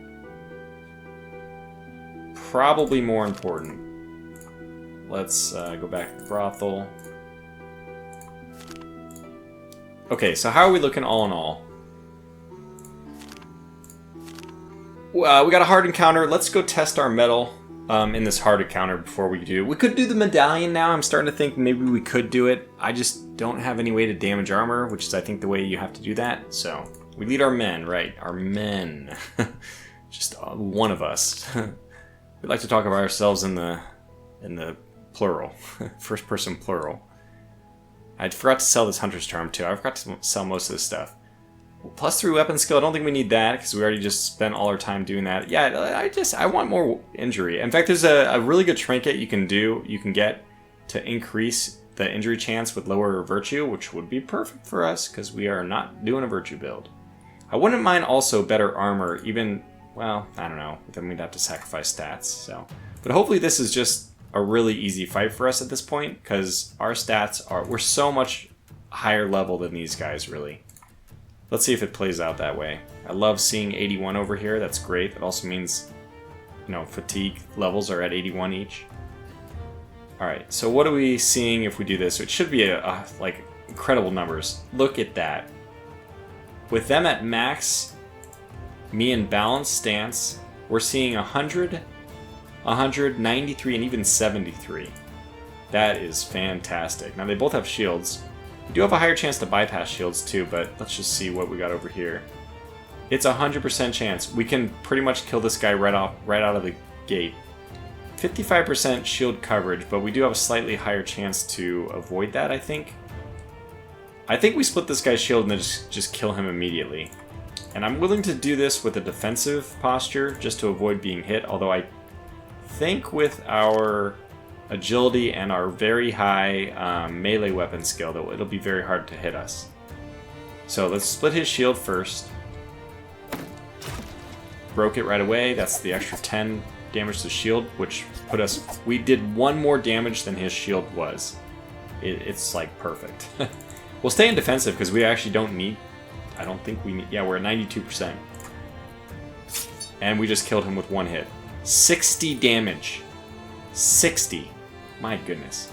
Probably more important. Let's go back to the brothel. Okay, so how are we looking all in all? We got a hard encounter. Let's go test our metal in this hard encounter before we do. We could do the medallion now. I'm starting to think maybe we could do it. I just don't have any way to damage armor, which is I think the way you have to do that. So we lead our men, right? Our men. Just one of us. We like to talk about ourselves in the plural, first person plural. I forgot to sell this hunter's charm too. I forgot to sell most of this stuff. +3 weapon skill. I don't think we need that because we already just spent all our time doing that. Yeah, I want more injury. In fact, there's a really good trinket you can get to increase the injury chance with lower virtue, which would be perfect for us because we are not doing a virtue build. I wouldn't mind also better armor, even, well, I don't know. Then we'd have to sacrifice stats. So, but hopefully this is just a really easy fight for us at this point because our stats we're so much higher level than these guys, really. Let's see if it plays out that way. I love seeing 81 over here. That's great. That also means, fatigue levels are at 81 each. All right, so what are we seeing if we do this? It should be like incredible numbers. Look at that. With them at max, me in balanced stance, we're seeing 100, 193, and even 73. That is fantastic. Now they both have shields. We do have a higher chance to bypass shields too, but let's just see what we got over here. It's 100% chance. We can pretty much kill this guy right out of the gate. 55% shield coverage, but we do have a slightly higher chance to avoid that, I think. I think we split this guy's shield and then just kill him immediately. And I'm willing to do this with a defensive posture just to avoid being hit, although I think with our agility and our very high melee weapon skill, though, it'll be very hard to hit us. So let's split his shield first. Broke it right away. That's the extra 10 damage to shield, which put us... We did 1 more damage than his shield was. It's like perfect. We'll stay in defensive because we actually don't need... I don't think we need... Yeah, we're at 92%. And we just killed him with 1 hit. 60 damage. 60. My goodness.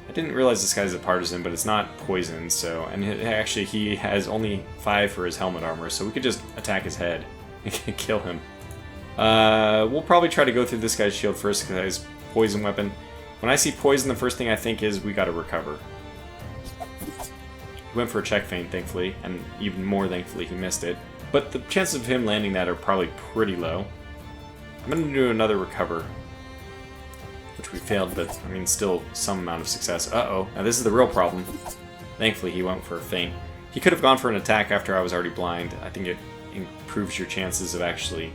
I didn't realize this guy's a partisan, but it's not poison, so... And actually, he has only 5 for his helmet armor, so we could just attack his head and kill him. We'll probably try to go through this guy's shield first because he has poison weapon. When I see poison, the first thing I think is we gotta recover. He went for a check feint, thankfully, and even more thankfully he missed it. But the chances of him landing that are probably pretty low. I'm gonna do another recover. Which we failed, but, I mean, still some amount of success. Uh-oh. Now this is the real problem. Thankfully he went for a feint. He could have gone for an attack after I was already blind. I think it improves your chances of actually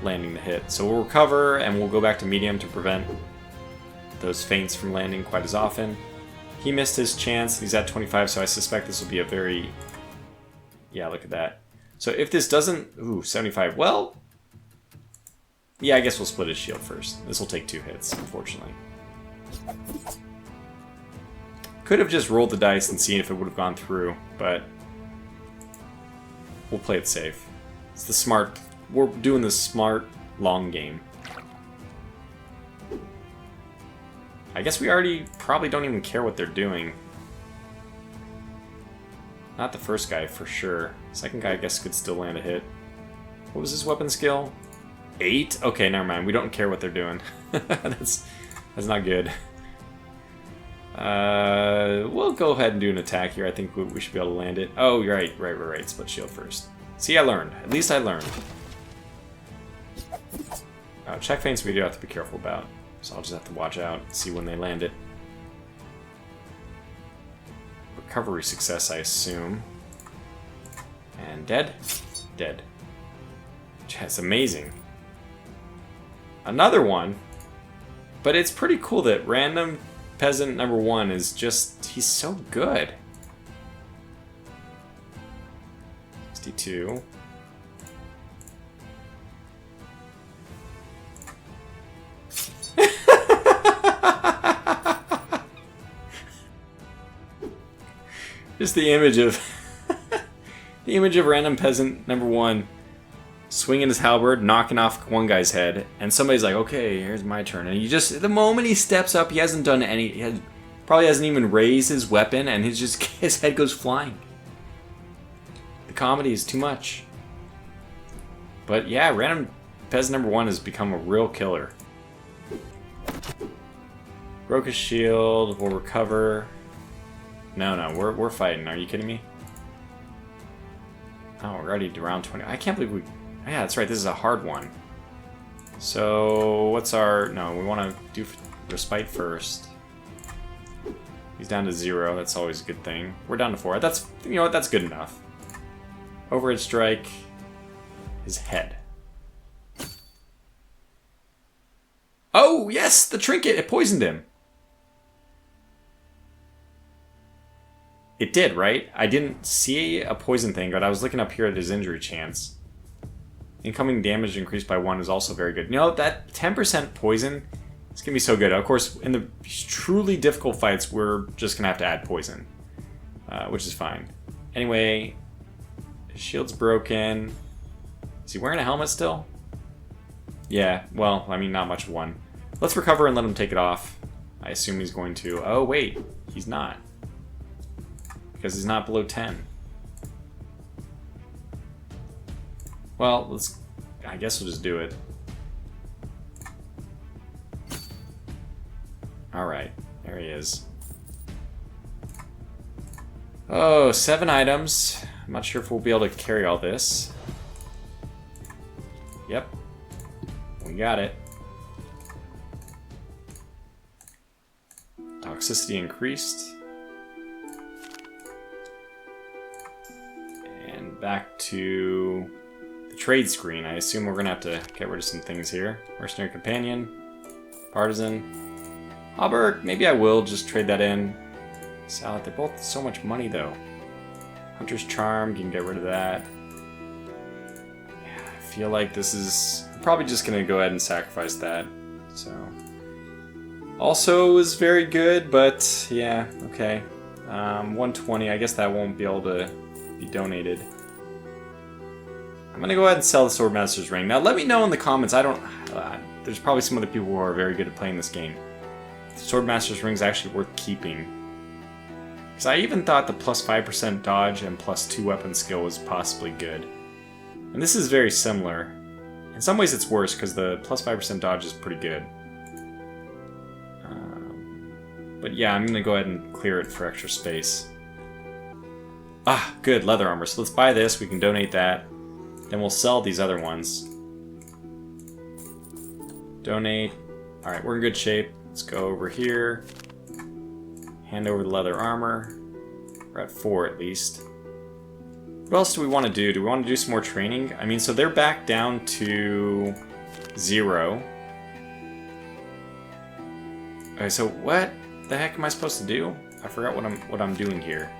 landing the hit. So we'll recover, and we'll go back to medium to prevent those feints from landing quite as often. He missed his chance. He's at 25, so I suspect this will be a very... Yeah, look at that. So if this doesn't... Ooh, 75. Well... Yeah, I guess we'll split his shield first. This will take 2 hits, unfortunately. Could have just rolled the dice and seen if it would have gone through, but we'll play it safe. It's the smart... We're doing the smart, long game. I guess we already probably don't even care what they're doing. Not the first guy, for sure. Second guy, I guess, could still land a hit. What was his weapon skill? 8? Okay, never mind. We don't care what they're doing. That's not good. We'll go ahead and do an attack here. I think we should be able to land it. Oh, you're right. Split shield first. See, I learned. At least I learned. Check feints we do have to be careful about. So I'll just have to watch out and see when they land it. Recovery success, I assume. And dead? Dead. That's amazing. Another one. But it's pretty cool that random peasant number 1 is just... He's so good. 62. Just the image of the image of random peasant number 1 swinging his halberd, knocking off one guy's head, and somebody's like, "Okay, here's my turn." And the moment he steps up, he hasn't done any. Probably hasn't even raised his weapon, and his head goes flying. The comedy is too much. But yeah, random peasant number 1 has become a real killer. Broke his shield. We'll recover. No, we're fighting. Are you kidding me? Oh, we're already to round 20. I can't believe we... Yeah, that's right. This is a hard one. So, what's our... No, we want to do respite first. He's down to 0. That's always a good thing. We're down to 4. That's... You know what? That's good enough. Overhead strike. His head. Oh, yes! The trinket! It poisoned him. It did, right? I didn't see a poison thing, but I was looking up here at his injury chance. Incoming damage increased by 1 is also very good. You know, that 10% poison is going to be so good. Of course, in the truly difficult fights, we're just going to have to add poison, which is fine. Anyway, his shield's broken. Is he wearing a helmet still? Yeah, well, I mean, not much of one. Let's recover and let him take it off. I assume he's going to... Oh, wait. He's not. Because he's not below 10. Well, I guess we'll just do it. Alright, there he is. Oh, 7 items. I'm not sure if we'll be able to carry all this. Yep. We got it. Toxicity increased. Back to the trade screen. I assume we're going to have to get rid of some things here. Mercenary Companion, Partisan, Halberd. Maybe I will just trade that in. Salad. They're both so much money, though. Hunter's Charm, you can get rid of that. Yeah, I feel like this is... I'm probably just going to go ahead and sacrifice that. So, also is very good, but yeah, okay. 120, I guess that won't be able to be donated. I'm going to go ahead and sell the Swordmaster's Ring. Now, let me know in the comments. There's probably some other people who are very good at playing this game. The Swordmaster's Ring is actually worth keeping. Because I even thought the plus 5% dodge and plus 2 weapon skill was possibly good. And this is very similar. In some ways it's worse because the plus 5% dodge is pretty good. But yeah, I'm going to go ahead and clear it for extra space. Ah, good, leather armor. So let's buy this, we can donate that. Then we'll sell these other ones. Donate. Alright, we're in good shape. Let's go over here. Hand over the leather armor. We're at 4 at least. What else do we want to do? Do we want to do some more training? I mean, so they're back down to 0. Okay, so what the heck am I supposed to do? I forgot what I'm doing here.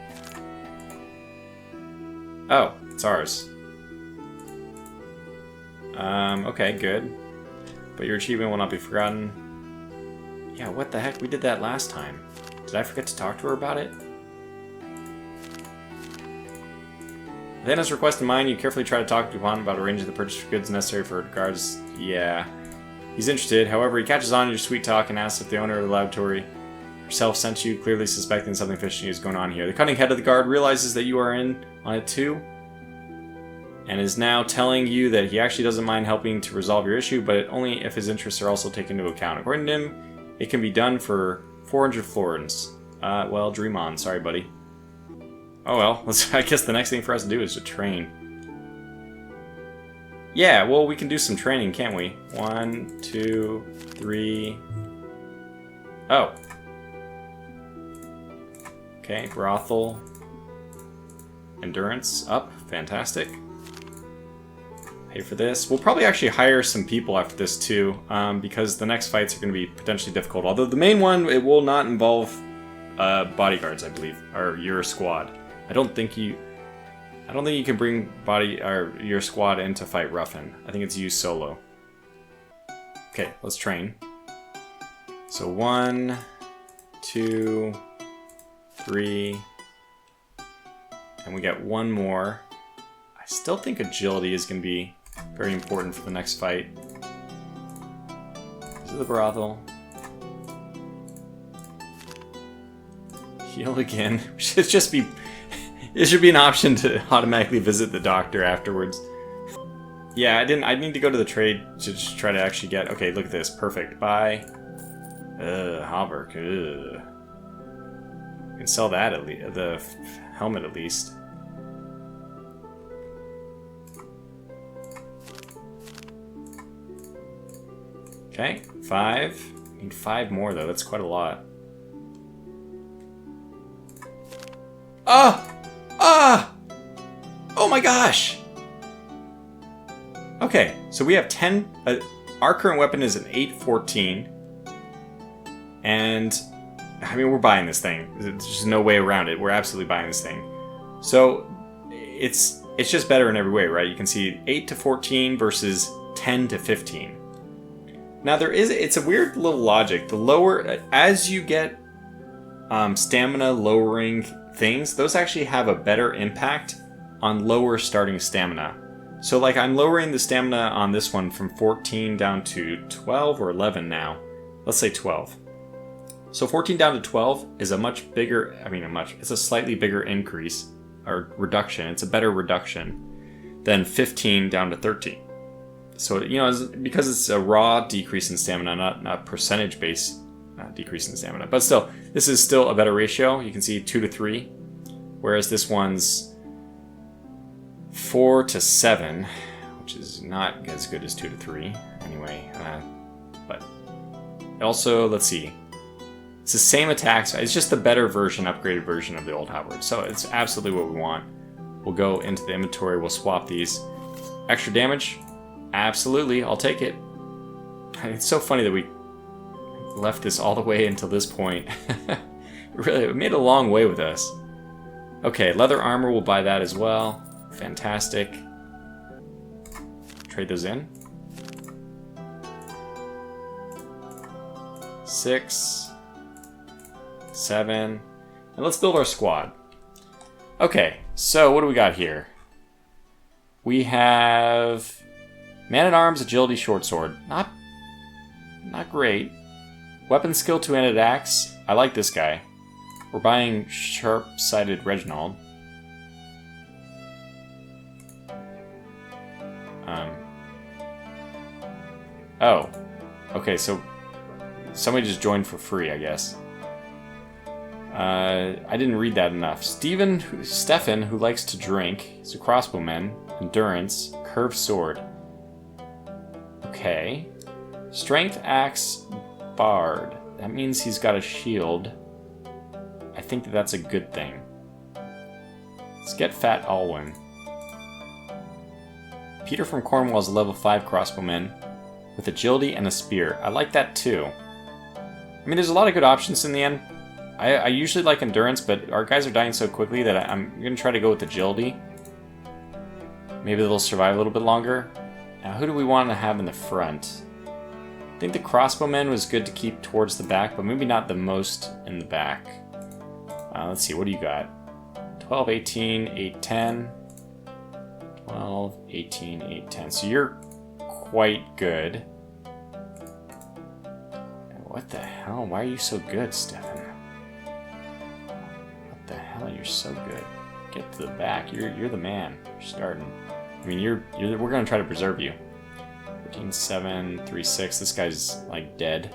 Oh, it's ours. Okay, good. But your achievement will not be forgotten. Yeah, what the heck? We did that last time. Did I forget to talk to her about it? Then, as request in mind, you carefully try to talk to Juan about arranging the purchase of goods necessary for guards. Yeah. He's interested. However, he catches on to your sweet talk and asks if the owner of the laboratory herself sent you, clearly suspecting something fishy is going on here. The cunning head of the guard realizes that you are in on it too, and is now telling you that he actually doesn't mind helping to resolve your issue, but only if his interests are also taken into account. According to him, it can be done for 400 florins. Well, dream on. Sorry, buddy. Oh well, I guess the next thing for us to do is to train. Yeah, well, we can do some training, can't we? 1, 2, 3... Oh. Okay, brothel. Endurance up. Fantastic. Pay for this. We'll probably actually hire some people after this too, because the next fights are going to be potentially difficult. Although the main one, it will not involve bodyguards, I believe, or your squad. I don't think you can bring your squad in to fight Ruffin. I think it's you solo. Okay, let's train. So 1, 2, 3, and we get one more. I still think agility is going to be very important for the next fight. This is the brothel. Heal again. Should just be. It should be an option to automatically visit the doctor afterwards. Yeah, I need to go to the trade to just try to actually get. Okay, look at this. Perfect. Buy. Hauberk. Ugh. You can sell that at least. The helmet at least. Okay, 5. I need 5 more though. That's quite a lot. Ah! Ah! Oh my gosh! Okay, so we have 10. Our current weapon is an 814. And, I mean, we're buying this thing. There's just no way around it. We're absolutely buying this thing. So, it's just better in every way, right? You can see 8 to 14 versus 10 to 15. Now, it's a weird little logic. The lower, as you get stamina lowering things, those actually have a better impact on lower starting stamina. So like I'm lowering the stamina on this one from 14 down to 12 or 11 now. Let's say 12. So 14 down to 12 is a much bigger, it's a slightly bigger increase or reduction. It's a better reduction than 15 down to 13. So, because it's a raw decrease in stamina, not percentage-based decrease in stamina. But still, this is still a better ratio. You can see 2 to 3, whereas this one's 4 to 7, which is not as good as 2 to 3. Anyway, but also, let's see. It's the same attacks. It's just the better version, upgraded version of the old halberd. So it's absolutely what we want. We'll go into the inventory. We'll swap these. Extra damage? Absolutely. I'll take it. It's so funny that we left this all the way until this point. Really, it made a long way with us. Okay, leather armor, we'll buy that as well. Fantastic. Trade those in. 6, 7, and let's build our squad. Okay, so what do we got here? We have man-at-arms, agility, short sword. Not great. Weapon skill, two-handed axe. I like this guy. We're buying sharp-sighted Reginald. Oh. Okay, so somebody just joined for free, I guess. I didn't read that enough. Stefan, who likes to drink. He's a crossbowman. Endurance. Curved sword. Okay. Strength, axe, bard. That means he's got a shield. I think that's a good thing. Let's get Fat Alwyn. Peter from Cornwall is a level 5 crossbowman with agility and a spear. I like that too. I mean, there's a lot of good options in the end. I usually like endurance, but our guys are dying so quickly that I'm going to try to go with agility. Maybe they'll survive a little bit longer. Now, who do we want to have in the front? I think the crossbowman was good to keep towards the back, but maybe not the most in the back. Let's see, what do you got? 12, 18, 8, 10. 12, 18, 8, 10. So you're quite good. What the hell? Why are you so good, Stefan? What the hell? You're so good. Get to the back. You're the man. You're starting. I mean, we're gonna try to preserve you. 14, 7, 3, 6. This guy's like dead.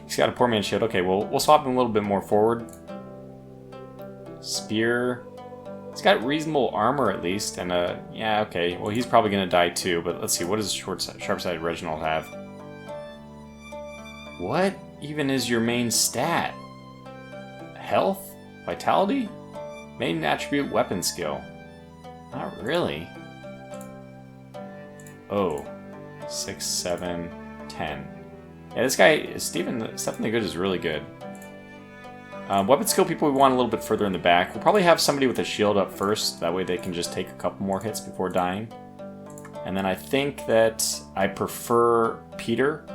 He's got a poor man's shield. Okay, well, we'll swap him a little bit more forward. Spear. He's got reasonable armor at least, and yeah, okay. Well, he's probably gonna die too. But let's see. What does sharp-sided Reginald have? What even is your main stat? Health? Vitality? Main attribute weapon skill. Not really. Oh. 6, 7, 10. Yeah, this guy, Stefan the Good is really good. Weapon skill people we want a little bit further in the back. We'll probably have somebody with a shield up first. That way they can just take a couple more hits before dying. And then I think that I prefer Peter.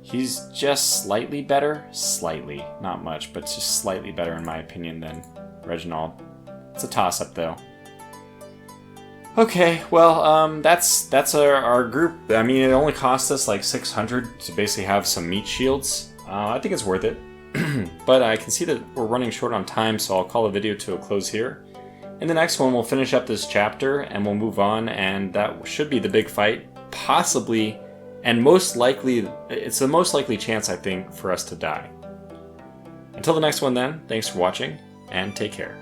He's just slightly better. Slightly. Not much, but just slightly better in my opinion than Reginald. It's a toss-up though. Okay, well, that's our group. I mean, it only cost us like 600 to basically have some meat shields. I think it's worth it. But I can see that we're running short on time, so I'll call the video to a close here. In the next one, we'll finish up this chapter, and we'll move on, and that should be the big fight. Possibly, and most likely, it's the most likely chance, I think, for us to die. Until the next one then, thanks for watching, and take care.